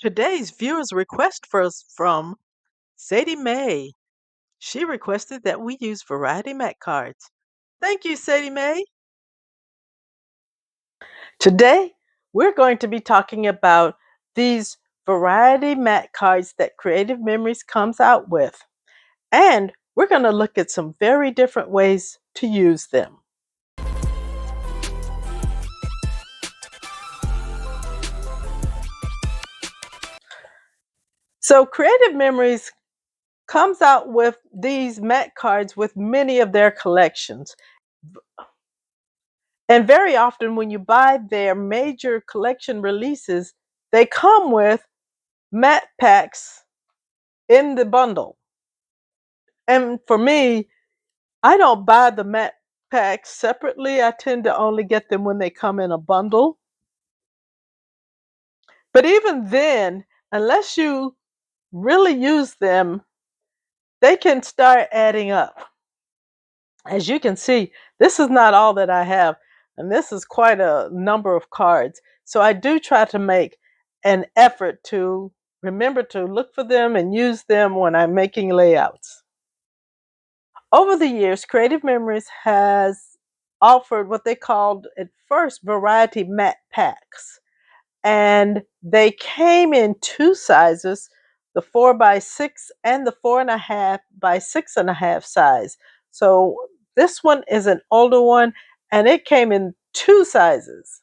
Today's viewer's request was from Sadie Mae. She requested that we use variety mat cards. Thank you, Sadie Mae. Today, we're going to be talking about these variety mat cards that Creative Memories comes out with. And we're going to look at some very different ways to use them. So, Creative Memories comes out with these mat cards with many of their collections. And very often, when you buy their major collection releases, they come with mat packs in the bundle. And for me, I don't buy the mat packs separately. I tend to only get them when they come in a bundle. But even then, unless you really use them, they can start adding up. As you can see, this is not all that I have, and this is quite a number of cards. So I do try to make an effort to remember to look for them and use them when I'm making layouts. Over the years, Creative Memories has offered what they called at first variety mat packs. And they came in two sizes, the 4x6 and the 4.5x6.5 size. So this one is an older one, and it came in two sizes.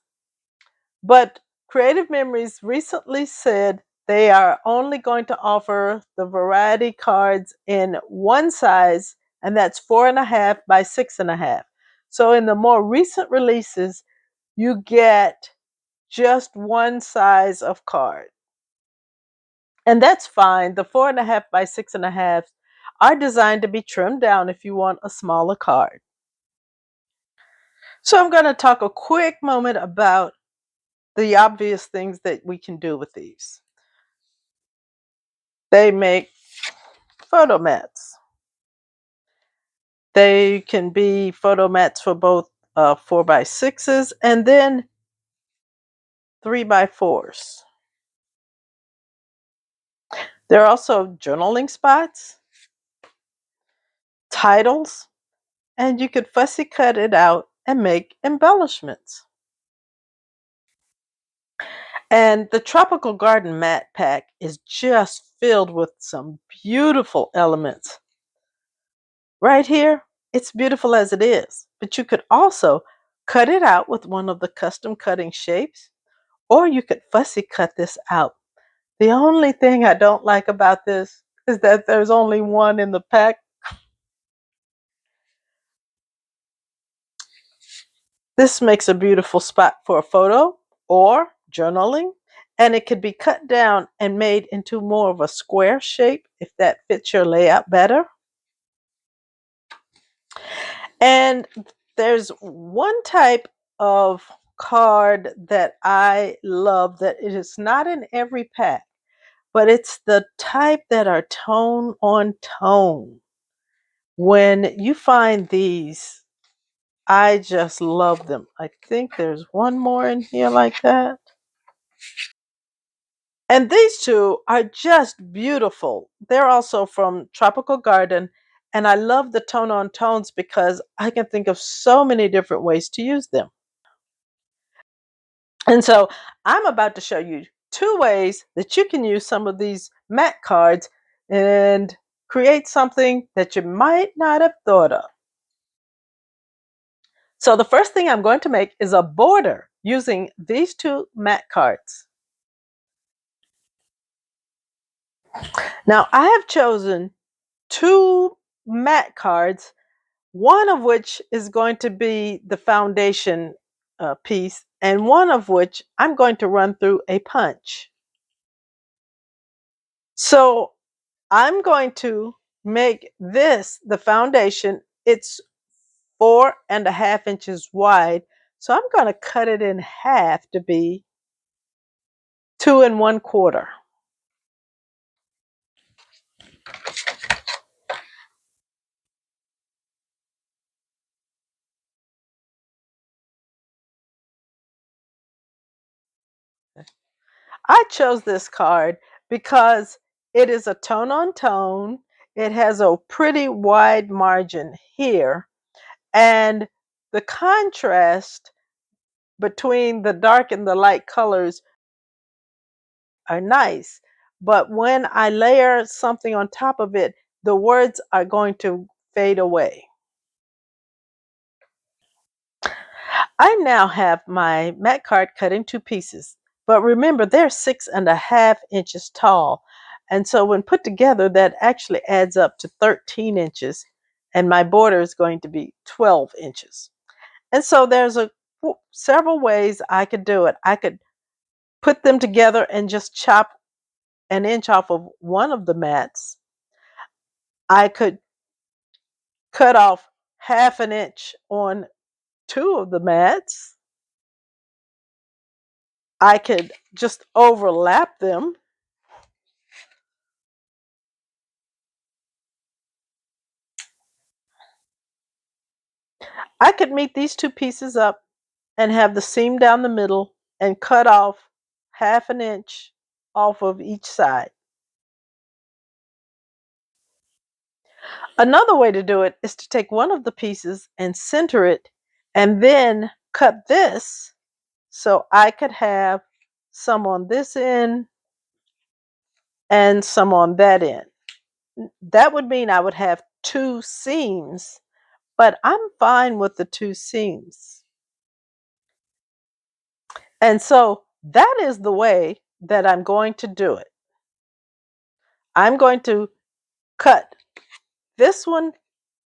But Creative Memories recently said they are only going to offer the variety cards in one size, and that's 4.5x6.5. So in the more recent releases, you get just one size of card. And that's fine. The 4.5x6.5 are designed to be trimmed down if you want a smaller card. So I'm going to talk a quick moment about the obvious things that we can do with these. They make photo mats. They can be photo mats for both 4x6s and then 3x4s. There are also journaling spots, titles, and you could fussy cut it out and make embellishments. And the Tropical Garden Mat Pack is just filled with some beautiful elements. Right here, it's beautiful as it is, but you could also cut it out with one of the custom cutting shapes, or you could fussy cut this out. The only thing I don't like about this is that there's only one in the pack. This makes a beautiful spot for a photo or journaling, and it could be cut down and made into more of a square shape if that fits your layout better. And there's one type of card that I love that it is not in every pack, but it's the type that are tone on tone. When you find these, I just love them. I think there's one more in here like that. And these two are just beautiful. They're also from Tropical Garden. And I love the tone on tones because I can think of so many different ways to use them. And so I'm about to show you two ways that you can use some of these mat cards and create something that you might not have thought of. So the first thing I'm going to make is a border using these two mat cards. Now I have chosen two mat cards, one of which is going to be the foundation piece, and one of which I'm going to run through a punch. So I'm going to make this the foundation. It's 4.5 inches wide. So I'm going to cut it in half to be 2 1/4. I chose this card because it is a tone on tone. It has a pretty wide margin here, and the contrast between the dark and the light colors are nice. But when I layer something on top of it, the words are going to fade away. I now have my mat card cut in two pieces, but remember they're 6.5 inches tall. And so when put together, that actually adds up to 13 inches, and my border is going to be 12 inches. And so there's several ways I could do it. I could put them together and just chop an inch off of one of the mats. I could cut off half an inch on two of the mats. I could just overlap them. I could meet these two pieces up and have the seam down the middle and cut off half an inch off of each side. Another way to do it is to take one of the pieces and center it and then cut this so I could have some on this end and some on that end. That would mean I would have two seams, but I'm fine with the two seams. And so that is the way that I'm going to do it. I'm going to cut this one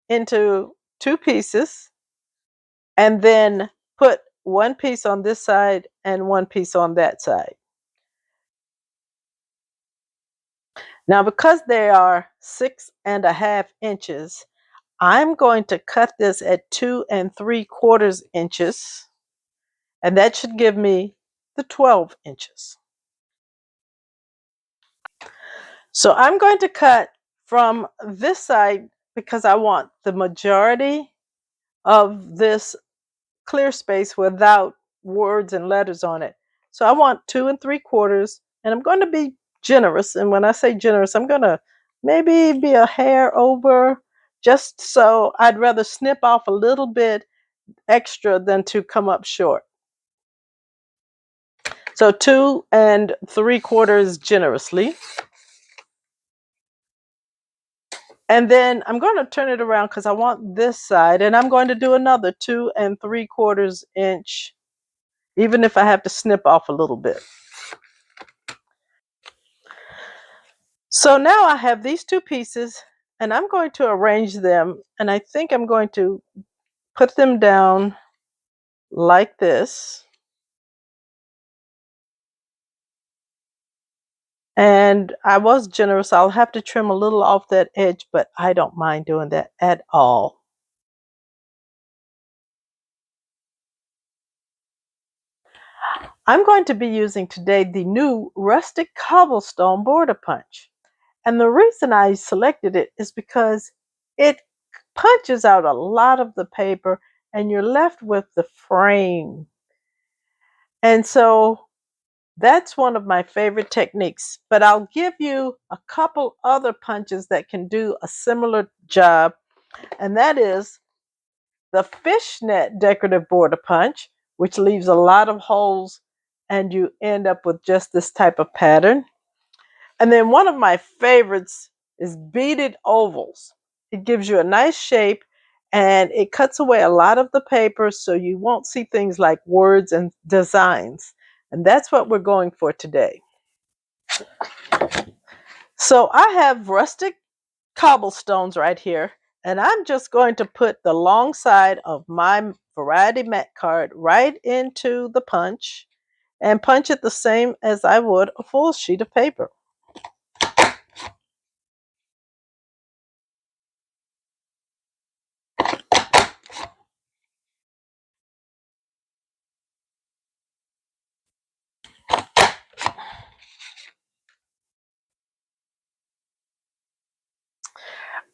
into two pieces and then put one piece on this side and one piece on that side. Now, because they are 6.5 inches, I'm going to cut this at 2 3/4 inches, and that should give me the 12 inches. So I'm going to cut from this side because I want the majority of this clear space without words and letters on it. So I want 2 3/4, and I'm going to be generous. And when I say generous, I'm going to maybe be a hair over, just so I'd rather snip off a little bit extra than to come up short. So 2 3/4 generously. And then I'm going to turn it around because I want this side, and I'm going to do another 2 3/4 inch, even if I have to snip off a little bit. So now I have these two pieces, and I'm going to arrange them, and I think I'm going to put them down like this. And I was generous. I'll have to trim a little off that edge, but I don't mind doing that at all. I'm going to be using today the new rustic cobblestone border punch. And the reason I selected it is because it punches out a lot of the paper and you're left with the frame. And so that's one of my favorite techniques. But I'll give you a couple other punches that can do a similar job. And that is the fishnet decorative border punch, which leaves a lot of holes and you end up with just this type of pattern. And then one of my favorites is beaded ovals. It gives you a nice shape and it cuts away a lot of the paper so you won't see things like words and designs. And that's what we're going for today. So I have rustic cobblestones right here, and I'm just going to put the long side of my variety mat card right into the punch and punch it the same as I would a full sheet of paper.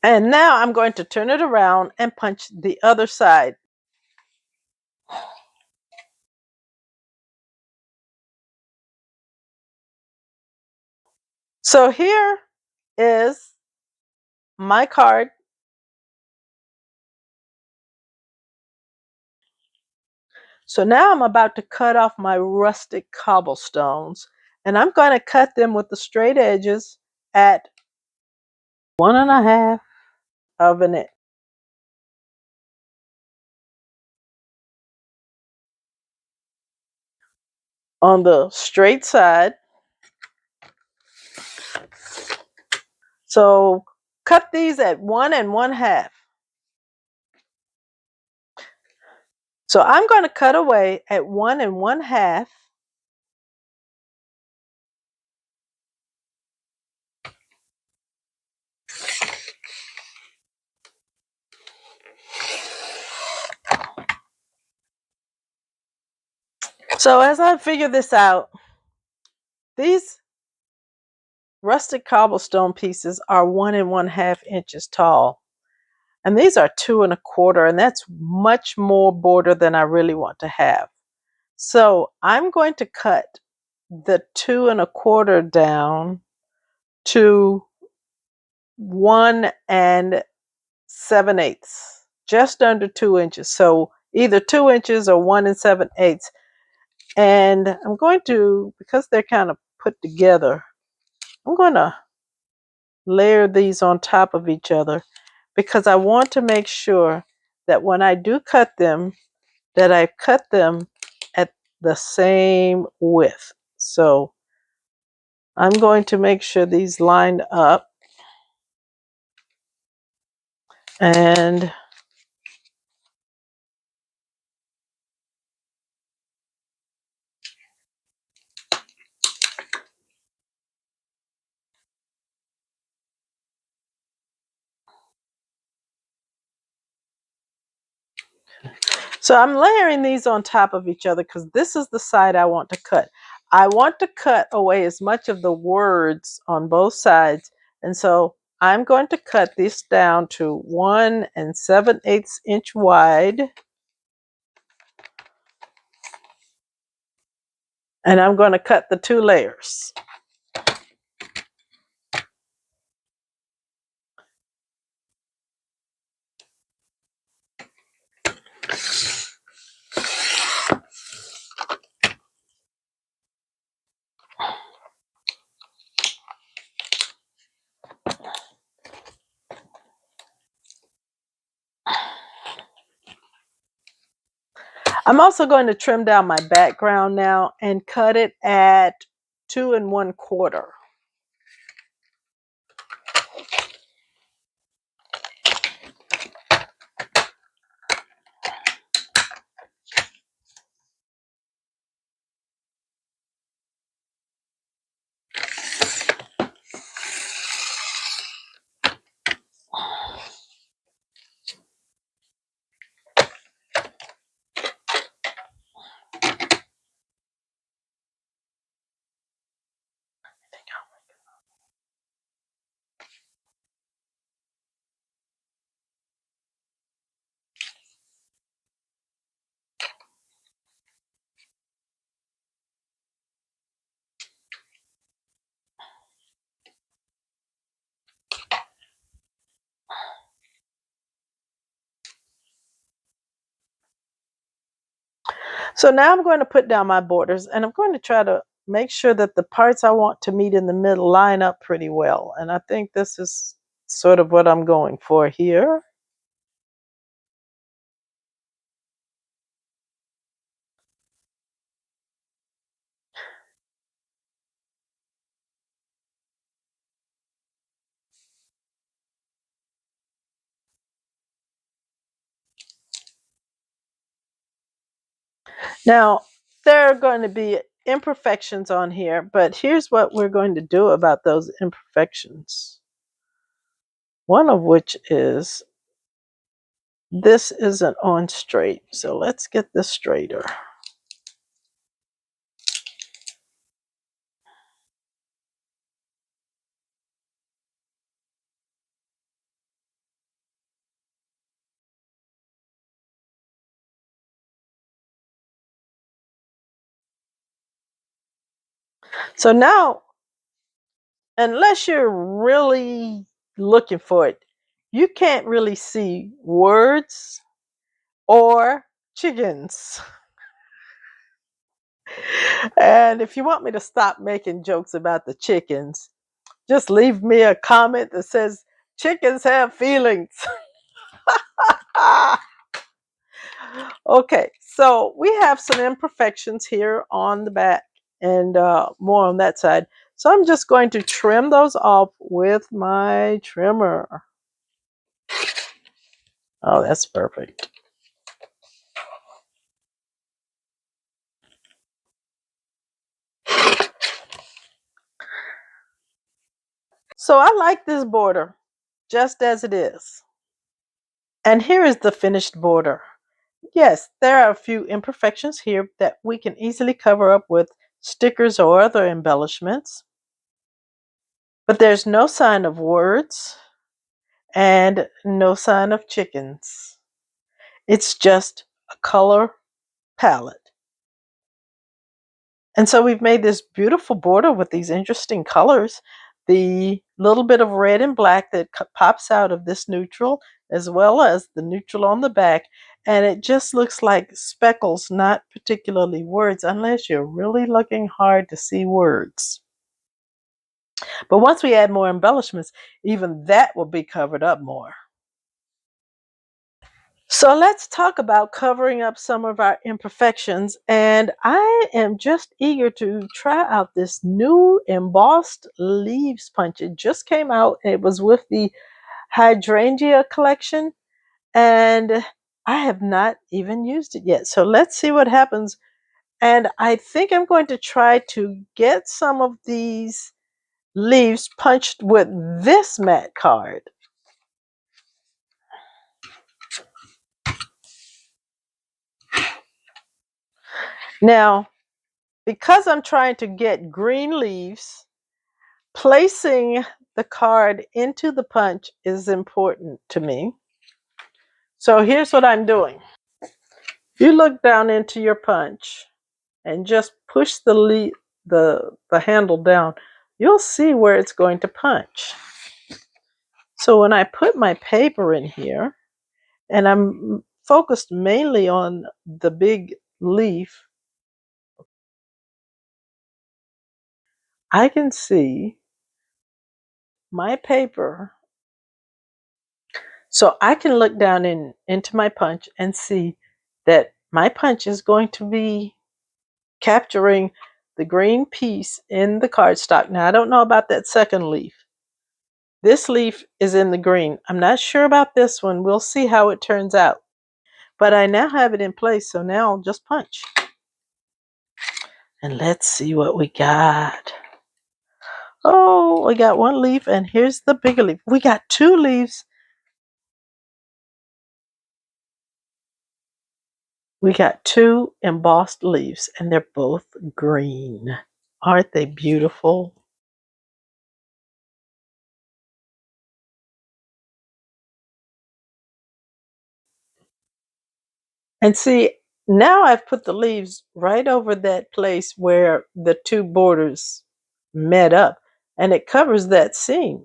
And now I'm going to turn it around and punch the other side. So here is my card. So now I'm about to cut off my rustic cobblestones, and I'm going to cut them with the straight edges at 1.5 of an inch. On the straight side. So cut these at 1.5. So I'm going to cut away at 1.5. So as I figure this out, these rustic cobblestone pieces are 1.5 inches tall. And these are 2.25, and that's much more border than I really want to have. So I'm going to cut the 2.25 down to 1.7/8, just under 2 inches. So either 2 inches or 1.7/8. And I'm going to, because they're kind of put together, I'm going to layer these on top of each other because I want to make sure that when I do cut them, that I cut them at the same width. So I'm going to make sure these line up, and so I'm layering these on top of each other because this is the side I want to cut. I want to cut away as much of the words on both sides, and so I'm going to cut this down to 1.7/8 inch wide, and I'm going to cut the 2 layers. I'm also going to trim down my background now and cut it at 2.25. So now I'm going to put down my borders, and I'm going to try to make sure that the parts I want to meet in the middle line up pretty well. And I think this is sort of what I'm going for here. Now, there are going to be imperfections on here, but here's what we're going to do about those imperfections. One of which is this isn't on straight. So let's get this straighter. So now, unless you're really looking for it, you can't really see words or chickens. And if you want me to stop making jokes about the chickens, just leave me a comment that says, chickens have feelings. Okay, so we have some imperfections here on the back and more on that side. So I'm just going to trim those off with my trimmer. Oh, that's perfect. So I like this border just as it is. And here is the finished border. Yes, there are a few imperfections here that we can easily cover up with stickers or other embellishments. But there's no sign of words and no sign of chickens. It's just a color palette. And so we've made this beautiful border with these interesting colors. The little bit of red and black that pops out of this neutral, as well as the neutral on the back. And it just looks like speckles, not particularly words, unless you're really looking hard to see words. But once we add more embellishments, even that will be covered up more. So let's talk about covering up some of our imperfections. And I am just eager to try out this new embossed leaves punch. It just came out. It was with the hydrangea collection. And I have not even used it yet. So let's see what happens. And I think I'm going to try to get some of these leaves punched with this mat card. Now, because I'm trying to get green leaves, placing the card into the punch is important to me. So here's what I'm doing. You look down into your punch and just push the handle down. You'll see where it's going to punch. So when I put my paper in here, and I'm focused mainly on the big leaf, I can see my paper. So I can look down into my punch and see that my punch is going to be capturing the green piece in the cardstock. Now, I don't know about that second leaf. This leaf is in the green. I'm not sure about this one. We'll see how it turns out. But I now have it in place, so now I'll just punch. And let's see what we got. Oh, we got one leaf, and here's the bigger leaf. We got two leaves. We got two embossed leaves, and they're both green. Aren't they beautiful? And see, now I've put the leaves right over that place where the two borders met up, and it covers that seam.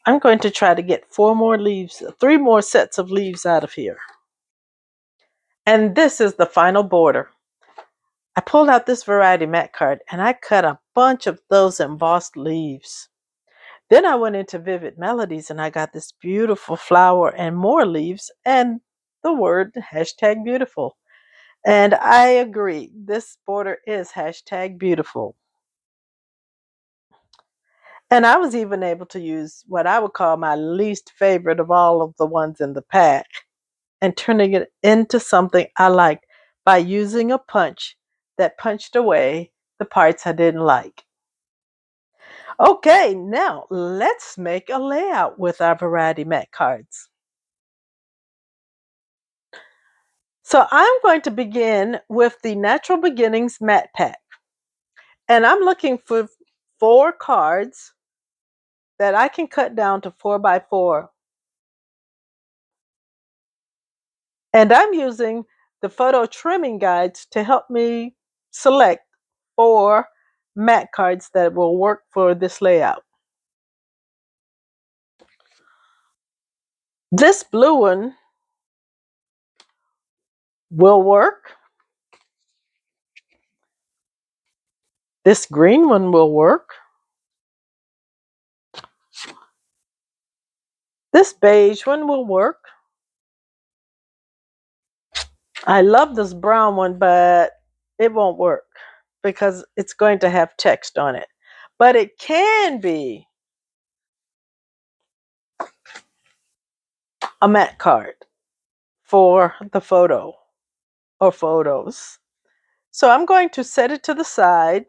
I'm going to try to get three more sets of leaves out of here. And this is the final border. I pulled out this variety mat card and I cut a bunch of those embossed leaves. Then I went into Vivid Melodies and I got this beautiful flower and more leaves and the word #beautiful. And I agree, this border is #beautiful. And I was even able to use what I would call my least favorite of all of the ones in the pack and turning it into something I liked by using a punch that punched away the parts I didn't like. Okay, now let's make a layout with our variety mat cards. So I'm going to begin with the Natural Beginnings mat pack. And I'm looking for 4 cards that I can cut down to 4x4. And I'm using the photo trimming guides to help me select 4 mat cards that will work for this layout. This blue one will work. This green one will work. This beige one will work. I love this brown one, but it won't work because it's going to have text on it. But it can be a mat card for the photo or photos. So I'm going to set it to the side,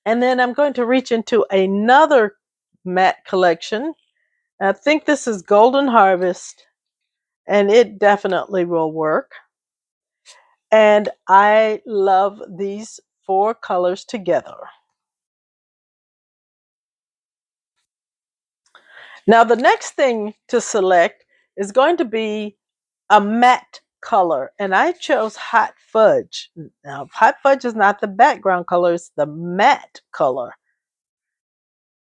and then I'm going to reach into another mat collection. I think this is Golden Harvest, and it definitely will work. And I love these 4 colors together. Now the next thing to select is going to be a matte color, and I chose Hot Fudge. Now Hot Fudge is not the background color, it's the matte color.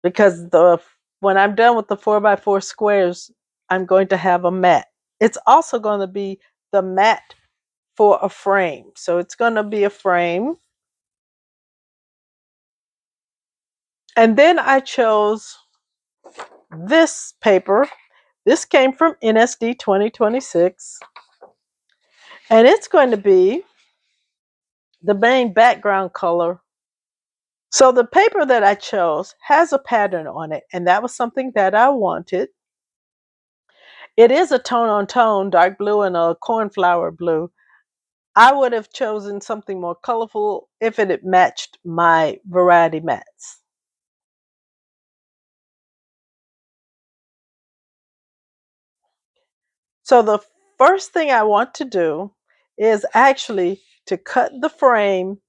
Because when I'm done with the 4x4 squares, I'm going to have a matte. It's also going to be the matte for a frame. So it's going to be a frame. And then I chose this paper. This came from NSD 2026. And it's going to be the main background color. So the paper that I chose has a pattern on it, and that was something that I wanted. It is a tone-on-tone, dark blue and a cornflower blue. I would have chosen something more colorful if it had matched my variety mats. So the first thing I want to do is actually to cut the frame.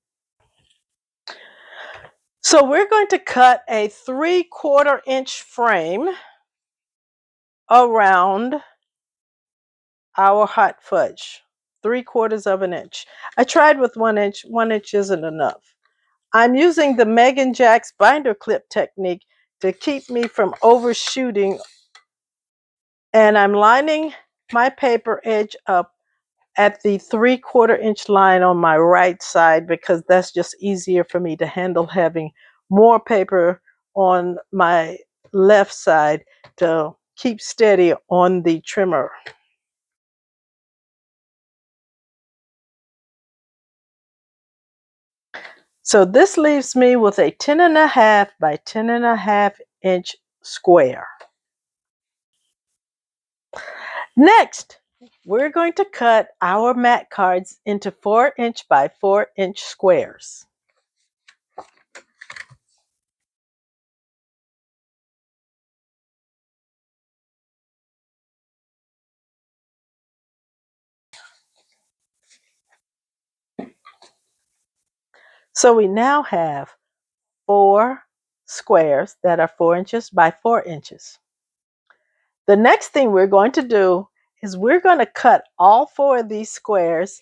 So we're going to cut a 3/4 inch frame around our hot fudge. 3/4 of an inch. I tried with 1 inch. 1 inch isn't enough. I'm using the Megan Jacks binder clip technique to keep me from overshooting, and I'm lining my paper edge up at the 3/4 inch line on my right side because that's just easier for me to handle having more paper on my left side to keep steady on the trimmer. So this leaves me with a 10.5 by 10.5 inch square. Next, we're going to cut our mat cards into 4 inch by 4 inch squares. So we now have 4 squares that are 4 inches by 4 inches. The next thing we're going to do is we're going to cut all 4 of these squares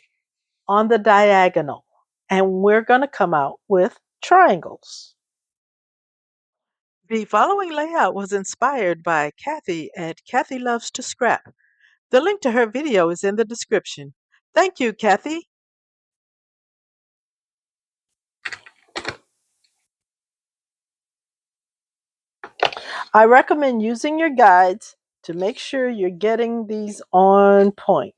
on the diagonal, and we're going to come out with triangles. The following layout was inspired by Kathy at Kathy Loves to Scrap. The link to her video is in the description. Thank you, Kathy. I recommend using your guides to make sure you're getting these on point.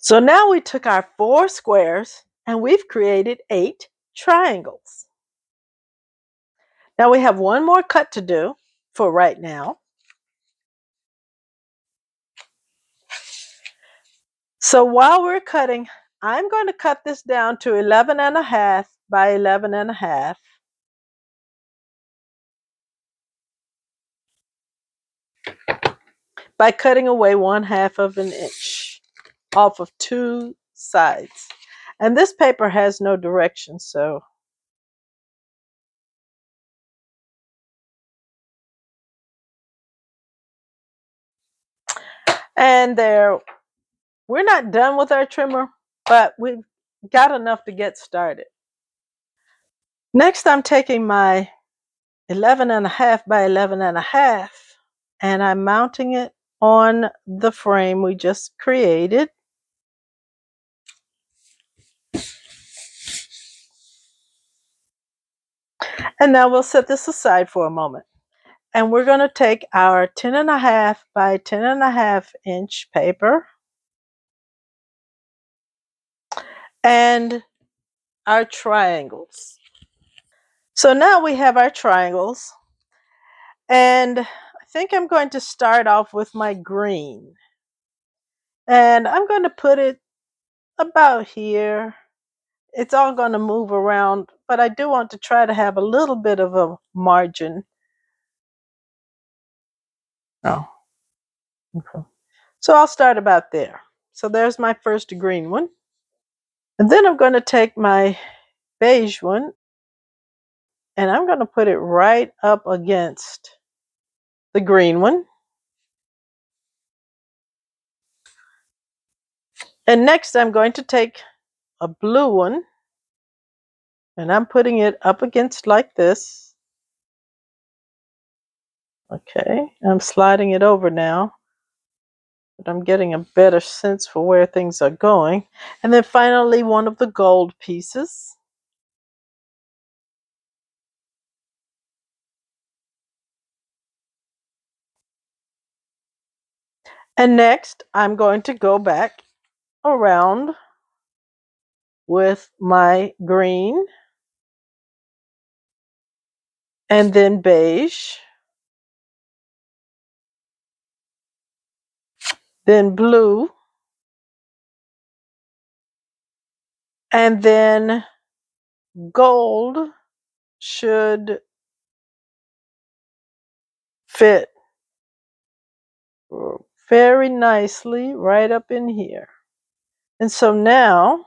So now we took our 4 squares and we've created 8 triangles. Now we have one more cut to do for right now. So while we're cutting, I'm going to cut this down to 11.5 by 11.5. By cutting away 1/2 of an inch off of 2 sides. And this paper has no direction, so and there, we're not done with our trimmer, but we've got enough to get started. Next, I'm taking my 11.5 by 11.5 and I'm mounting it on the frame we just created. And now we'll set this aside for a moment. And we're going to take our 10.5 by 10.5 inch paper and our triangles. So now we have our triangles, and I think I'm going to start off with my green. And I'm going to put it about here. It's all going to move around, but I do want to try to have a little bit of a margin. Oh, okay. So I'll start about there. So there's my first green one. And then I'm going to take my beige one and I'm going to put it right up against the green one. And next I'm going to take a blue one and I'm putting it up against like this. Okay, I'm sliding it over now, but I'm getting a better sense for where things are going. And then finally one of the gold pieces. And next I'm going to go back around with my green and then beige, then blue, and then gold should fit very nicely right up in here. And so now,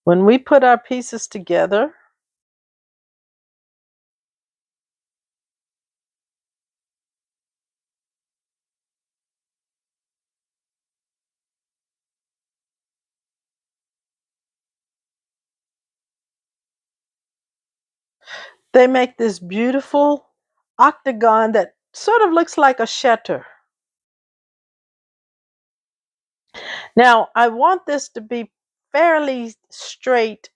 when we put our pieces together, they make this beautiful octagon that sort of looks like a shutter. Now, I want this to be fairly straight,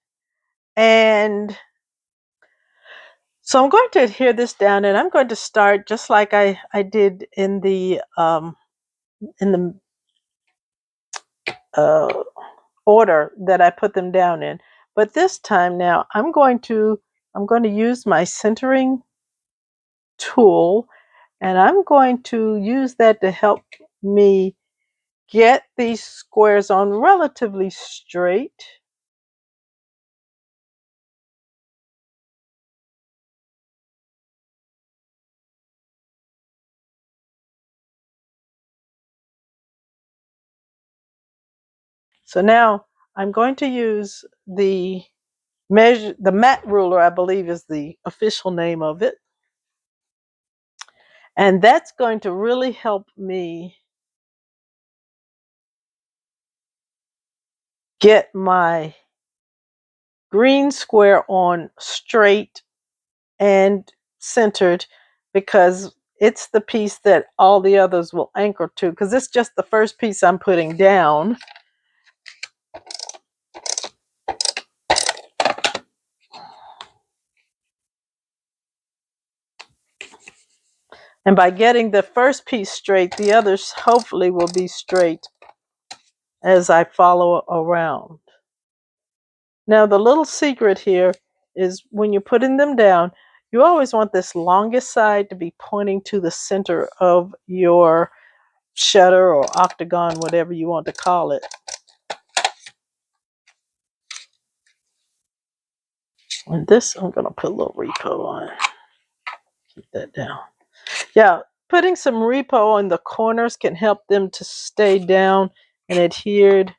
and so I'm going to adhere this down, and I'm going to start just like I did in the uh, order that I put them down in. But this time now I'm going to use my centering tool, and I'm going to use that to help me get these squares on relatively straight. So now I'm going to use the mat ruler, I believe is the official name of it. And that's going to really help me get my green square on straight and centered, because it's the piece that all the others will anchor to, because it's just the first piece I'm putting down. And by getting the first piece straight, the others hopefully will be straight as I follow around. Now, the little secret here is when you're putting them down, you always want this longest side to be pointing to the center of your shutter or octagon, whatever you want to call it. And this, I'm going to put a little repo on. Keep that down. Yeah, putting some repo on the corners can help them to stay down and adhered.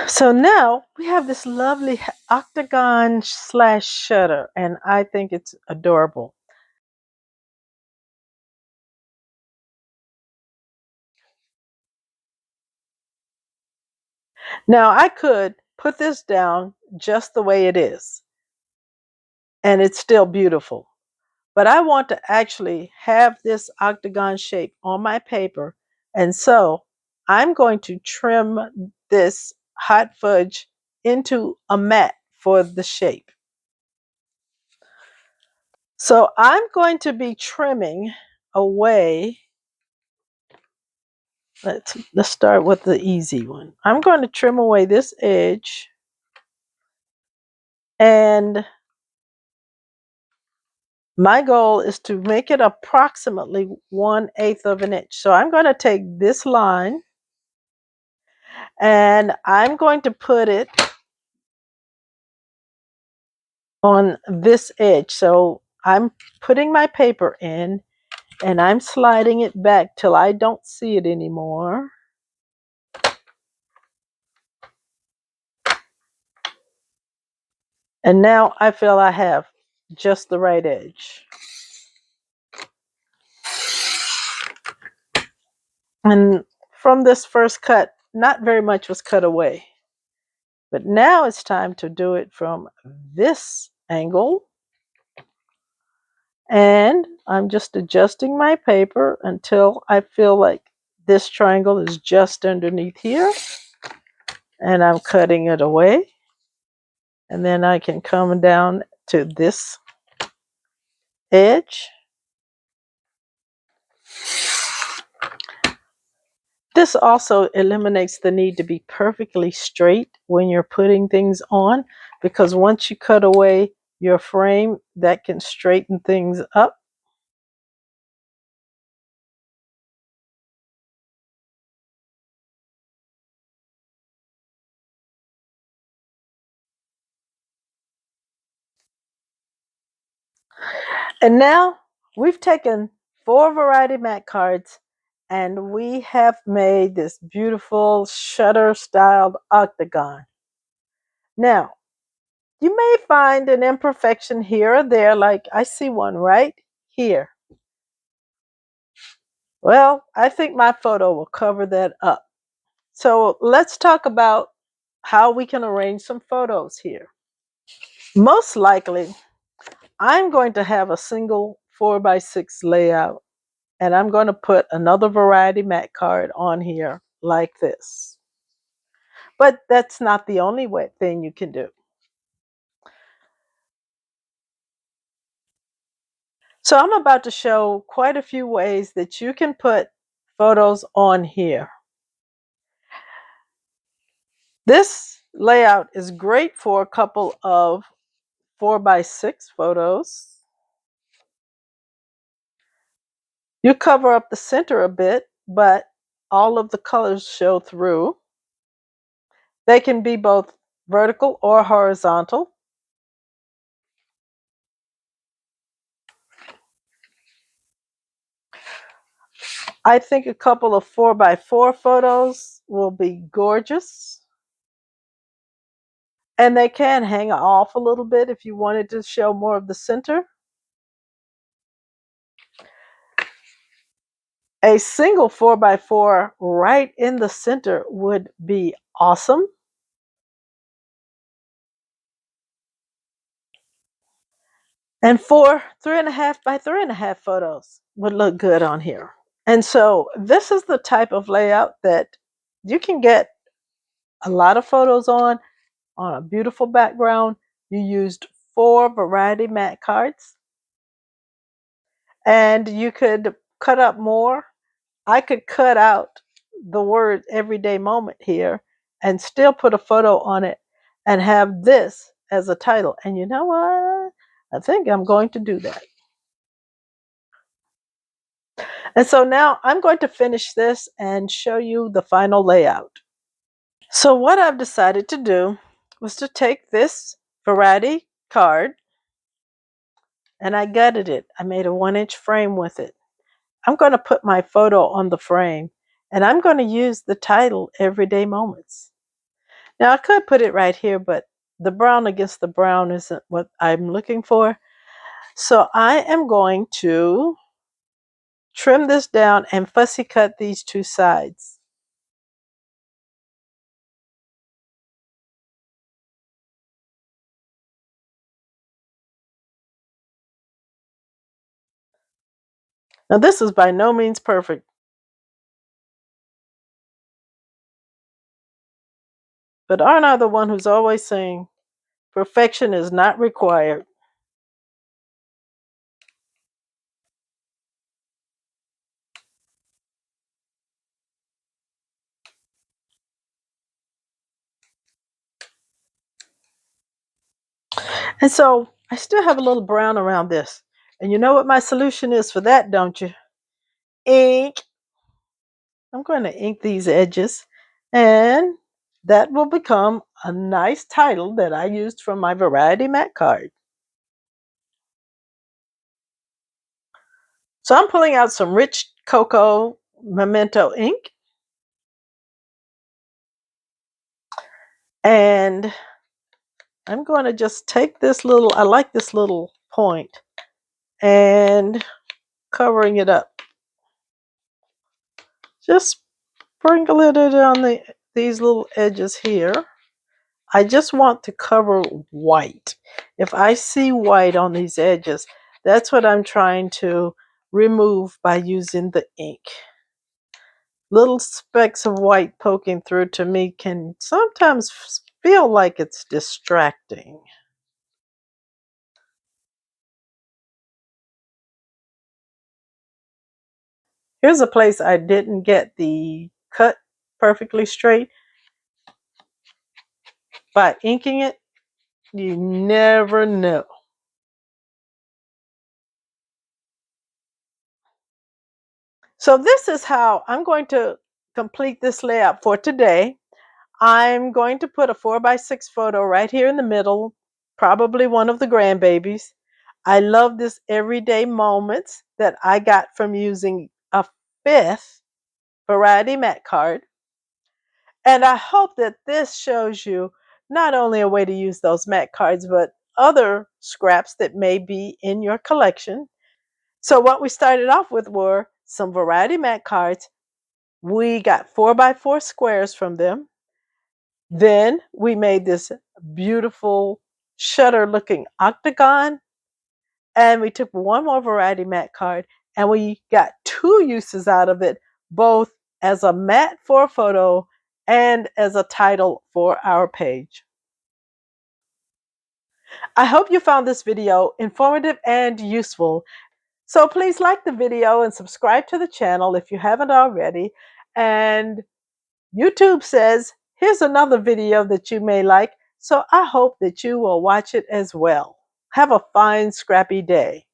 So now we have this lovely octagon slash shutter, and I think it's adorable. Now I could put this down just the way it is, and it's still beautiful. But I want to actually have this octagon shape on my paper, and so I'm going to trim this hot fudge into a mat for the shape. So I'm going to be trimming away. Let's start with the easy one. I'm going to trim away this edge, and my goal is to make it approximately 1/8 of an inch. So I'm going to take this line and I'm going to put it on this edge. So I'm putting my paper in and I'm sliding it back till I don't see it anymore. And now I feel I have just the right edge. And from this first cut, not very much was cut away. But now it's time to do it from this angle. And I'm just adjusting my paper until I feel like this triangle is just underneath here. And I'm cutting it away. And then I can come down to this edge. This also eliminates the need to be perfectly straight when you're putting things on, because once you cut away your frame, that can straighten things up. And now we've taken 4 variety mat cards and we have made this beautiful shutter styled octagon. Now, you may find an imperfection here or there, like I see one right here. Well, I think my photo will cover that up. So let's talk about how we can arrange some photos here. Most likely, I'm going to have a single 4x6 layout, and I'm going to put another variety mat card on here like this. But that's not the only thing you can do. So I'm about to show quite a few ways that you can put photos on here. This layout is great for a couple of 4x6 photos. You cover up the center a bit, but all of the colors show through. They can be both vertical or horizontal. I think a couple of 4x4 photos will be gorgeous. And they can hang off a little bit if you wanted to show more of the center. A single 4x4 right in the center would be awesome. And 4 3.5x3.5 photos would look good on here. And so this is the type of layout that you can get a lot of photos on a beautiful background. You used 4 variety mat cards, and you could cut up more. I could cut out the word everyday moment here and still put a photo on it and have this as a title. And you know what? I think I'm going to do that. And so now I'm going to finish this and show you the final layout. So what I've decided to do was to take this variety card and I gutted it. I made a 1-inch frame with it. I'm going to put my photo on the frame and I'm going to use the title Everyday Moments. Now I could put it right here, but the brown against the brown isn't what I'm looking for. So I am going to trim this down and fussy cut these 2 sides. Now this is by no means perfect, but aren't I the one who's always saying perfection is not required? And so I still have a little brown around this. And you know what my solution is for that, don't you? Ink. I'm going to ink these edges, and that will become a nice title that I used from my variety mat card. So I'm pulling out some rich cocoa memento ink, and I'm going to just take this little, I like this little point, and covering it up. Just sprinkle it on these little edges here. I just want to cover white. If I see white on these edges, that's what I'm trying to remove by using the ink. Little specks of white poking through to me can sometimes feel like it's distracting. Here's a place I didn't get the cut perfectly straight. By inking it, you never know. So this is how I'm going to complete this layout for today. I'm going to put a 4x6 photo right here in the middle, probably one of the grandbabies. I love this everyday moments that I got from using a 5th variety mat card. And I hope that this shows you not only a way to use those mat cards, but other scraps that may be in your collection. So what we started off with were some variety mat cards. We got 4x4 squares from them. Then we made this beautiful shutter looking octagon, and we took one more variety mat card and we got 2 uses out of it, both as a mat for a photo and as a title for our page. I hope you found this video informative and useful. So please like the video and subscribe to the channel if you haven't already. And YouTube says, here's another video that you may like, so I hope that you will watch it as well. Have a fine, scrappy day.